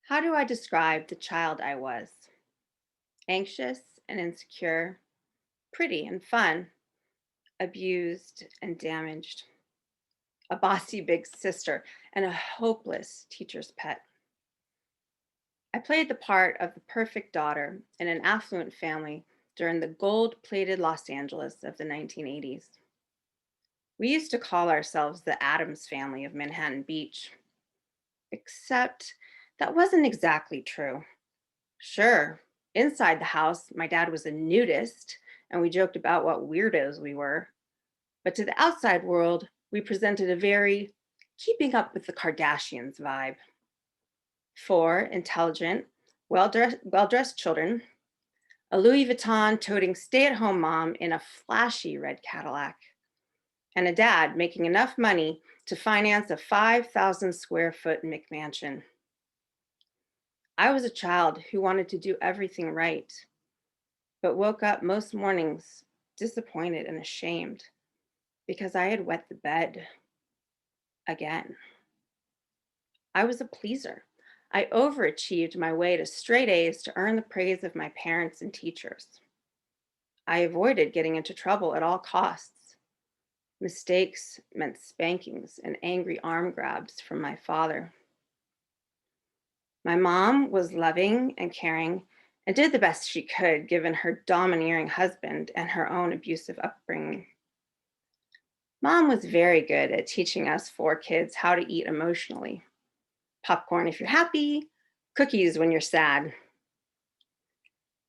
How do I describe the child I was? Anxious and insecure, pretty and fun, abused and damaged, a bossy big sister, and a hopeless teacher's pet. I played the part of the perfect daughter in an affluent family during the gold plated Los Angeles of the 1980s. We used to call ourselves the Addams family of Manhattan Beach, except that wasn't exactly true. Sure. Inside the house, my dad was a nudist, and we joked about what weirdos we were. But to the outside world, we presented a very keeping up with the Kardashians vibe. Four intelligent, well-dressed children, a Louis Vuitton toting stay-at-home mom in a flashy red Cadillac, and a dad making enough money to finance a 5,000 square foot McMansion. I was a child who wanted to do everything right, but woke up most mornings disappointed and ashamed because I had wet the bed again. I was a pleaser. I overachieved my way to straight A's to earn the praise of my parents and teachers. I avoided getting into trouble at all costs. Mistakes meant spankings and angry arm grabs from my father. My mom was loving and caring and did the best she could given her domineering husband and her own abusive upbringing. Mom was very good at teaching us four kids how to eat emotionally. Popcorn if you're happy, cookies when you're sad.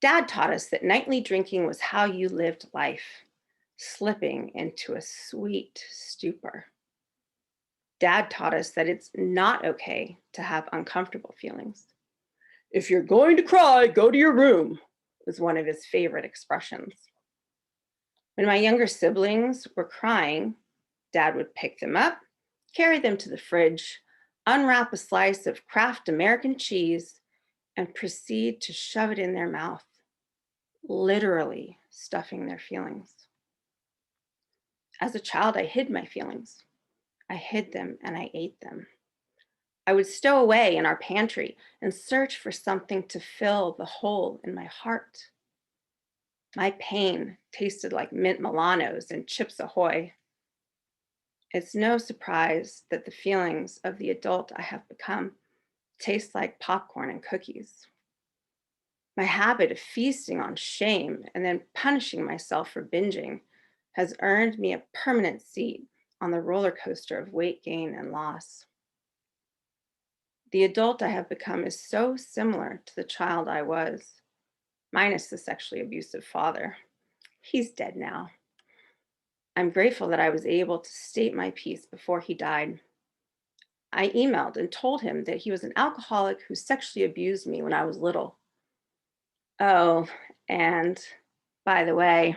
Dad taught us that nightly drinking was how you lived life, slipping into a sweet stupor. Dad taught us that it's not okay to have uncomfortable feelings. If you're going to cry, go to your room, was one of his favorite expressions. When my younger siblings were crying, Dad would pick them up, carry them to the fridge, unwrap a slice of Kraft American cheese, and proceed to shove it in their mouth, literally stuffing their feelings. As a child, I hid my feelings. I hid them and I ate them. I would stow away in our pantry and search for something to fill the hole in my heart. My pain tasted like mint Milanos and Chips Ahoy. It's no surprise that the feelings of the adult I have become taste like popcorn and cookies. My habit of feasting on shame and then punishing myself for binging has earned me a permanent seat on the roller coaster of weight gain and loss. The adult I have become is so similar to the child I was, minus the sexually abusive father. He's dead now. I'm grateful that I was able to state my piece before he died. I emailed and told him that he was an alcoholic who sexually abused me when I was little. Oh, and by the way,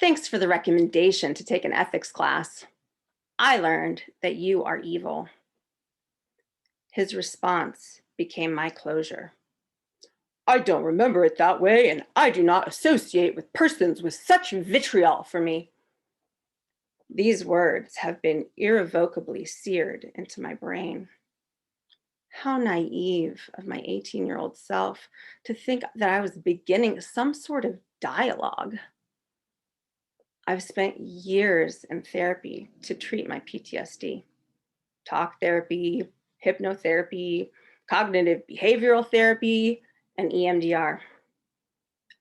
thanks for the recommendation to take an ethics class. I learned that you are evil. His response became my closure. I don't remember it that way, and I do not associate with persons with such vitriol for me. These words have been irrevocably seared into my brain. How naive of my 18-year-old self to think that I was beginning some sort of dialogue. I've spent years in therapy to treat my PTSD. Talk therapy, hypnotherapy, cognitive behavioral therapy, and EMDR.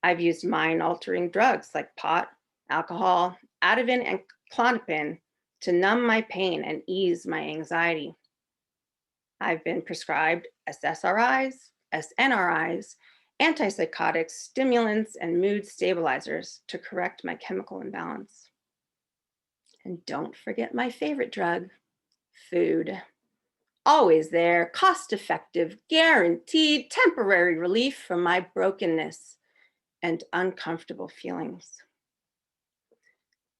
I've used mind-altering drugs like pot, alcohol, Ativan, and Klonopin to numb my pain and ease my anxiety. I've been prescribed SSRIs, SNRIs, antipsychotics, stimulants, and mood stabilizers to correct my chemical imbalance. And don't forget my favorite drug, food. Always there, cost effective, guaranteed temporary relief from my brokenness and uncomfortable feelings.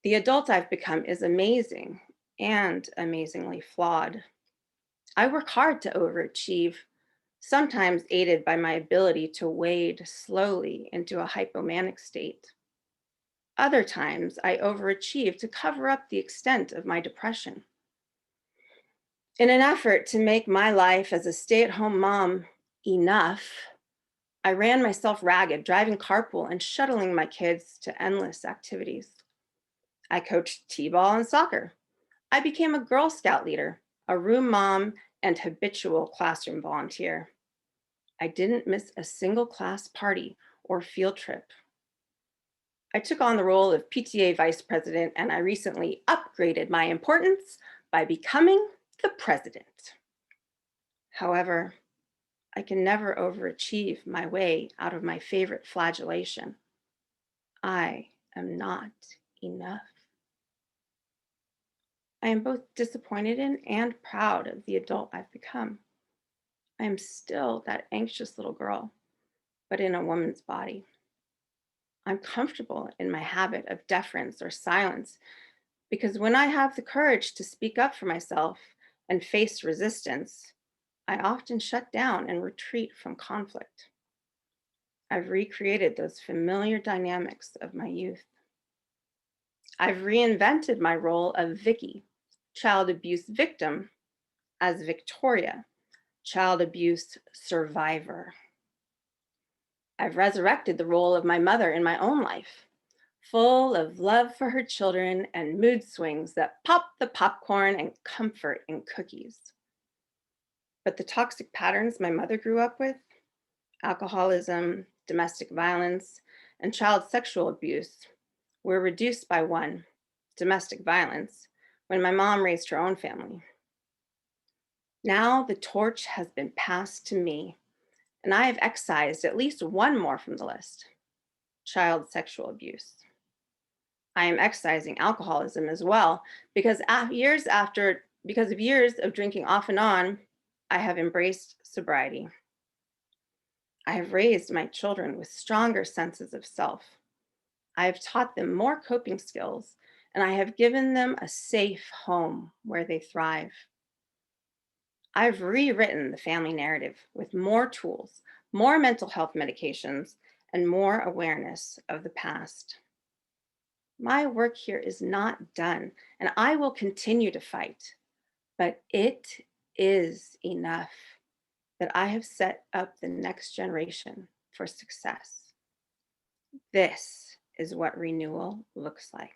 The adult I've become is amazing and amazingly flawed. I work hard to overachieve, sometimes aided by my ability to wade slowly into a hypomanic state. Other times, I overachieve to cover up the extent of my depression. In an effort to make my life as a stay at home mom enough, I ran myself ragged, driving carpool and shuttling my kids to endless activities. I coached T ball and soccer. I became a Girl Scout leader, a room mom, and habitual classroom volunteer. I didn't miss a single class party or field trip. I took on the role of PTA vice president, and I recently upgraded my importance by becoming the president. However, I can never overachieve my way out of my favorite flagellation. I am not enough. I am both disappointed in and proud of the adult I've become. I am still that anxious little girl, but in a woman's body. I'm comfortable in my habit of deference or silence because when I have the courage to speak up for myself and face resistance, I often shut down and retreat from conflict. I've recreated those familiar dynamics of my youth. I've reinvented my role of Vicky, child abuse victim, as Victoria, child abuse survivor. I've resurrected the role of my mother in my own life, full of love for her children and mood swings that pop the popcorn and comfort in cookies. But the toxic patterns my mother grew up with, alcoholism, domestic violence, and child sexual abuse, were reduced by one, domestic violence, when my mom raised her own family. Now the torch has been passed to me, and I have excised at least one more from the list, child sexual abuse. I am excising alcoholism as well because because of years of drinking off and on, I have embraced sobriety. I have raised my children with stronger senses of self. I have taught them more coping skills, and I have given them a safe home where they thrive. I've rewritten the family narrative with more tools, more mental health medications, and more awareness of the past. My work here is not done, and I will continue to fight, but it is enough that I have set up the next generation for success. This is what renewal looks like.